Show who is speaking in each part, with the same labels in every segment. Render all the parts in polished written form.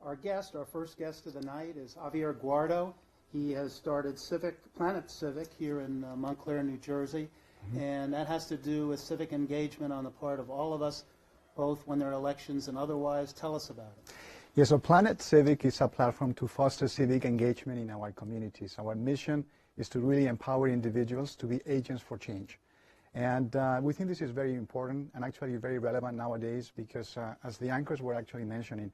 Speaker 1: Our guest, our first guest of the night, is Javier Guardo. He has started PlanetCivic here in Montclair, New Jersey, and that has to do with civic engagement on the part of all of us, both when there are elections and otherwise. Tell us about it.
Speaker 2: Yeah, so PlanetCivic is a platform to foster civic engagement in our communities. Our mission is to really empower individuals to be agents for change. And we think this is very important and actually very relevant nowadays because, as the anchors were actually mentioning,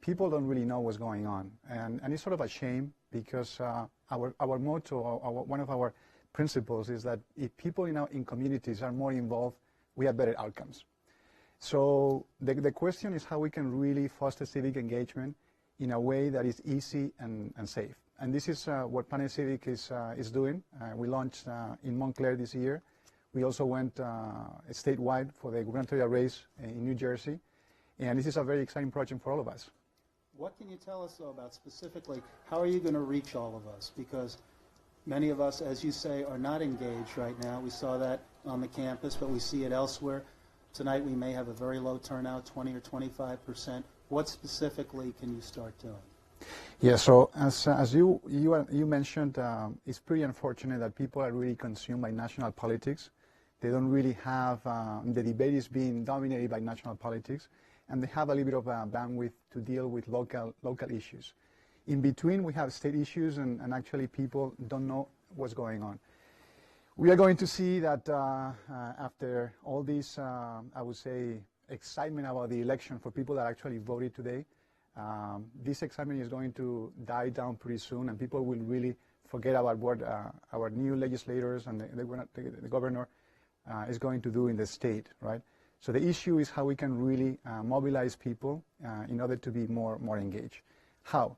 Speaker 2: people don't really know what's going on. And it's sort of a shame because our motto, one of our principles is that if people in communities are more involved, we have better outcomes. So the question is how we can really foster civic engagement in a way that is easy and safe. And this is what PlanetCivic is doing. We launched in Montclair this year. We also went statewide for the gubernatorial race in New Jersey. And this is a very exciting project for all of us.
Speaker 1: What can you tell us, though, about specifically how are you going to reach all of us? Because many of us, as you say, are not engaged right now. We saw that on the campus, but we see it elsewhere. Tonight we may have a very low turnout, 20 or 25%. What specifically can you start doing?
Speaker 2: Yeah, so as you mentioned, it's pretty unfortunate that people are really consumed by national politics. They don't really have, the debate is being dominated by national politics, and they have a little bit of bandwidth to deal with local issues. In between, we have state issues, and actually people don't know what's going on. We are going to see that after all this, I would say, excitement about the election for people that actually voted today, this excitement is going to die down pretty soon, and people will really forget about what our new legislators and the governor is going to do in the state, right? So the issue is how we can really mobilize people in order to be more engaged. How?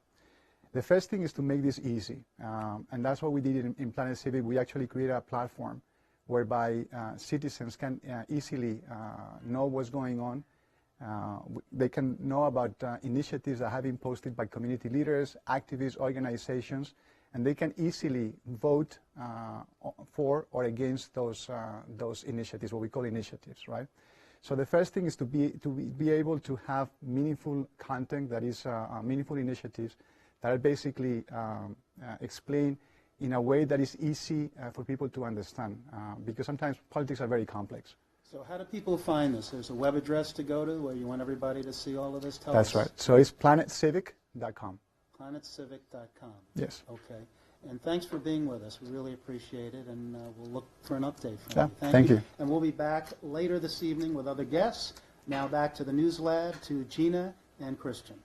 Speaker 2: The first thing is to make this easy, and that's what we did in PlanetCivic. We actually created a platform whereby citizens can easily know what's going on. They can know about initiatives that have been posted by community leaders, activists, organizations, and they can easily vote for or against those initiatives, what we call initiatives, right? So the first thing is to be able to have meaningful content that is meaningful initiatives that are basically explained in a way that is easy for people to understand, because sometimes politics are very complex.
Speaker 1: So how do people find this? There's a web address to go to where you want everybody to see all of this?
Speaker 2: That's right. So it's planetcivic.com.
Speaker 1: Planetcivic.com.
Speaker 2: Yes.
Speaker 1: Okay. And thanks for being with us. We really appreciate it, and we'll look for an update from you.
Speaker 2: Thank you.
Speaker 1: And we'll be back later this evening with other guests. Now back to the News Lab, to Gina and Christian.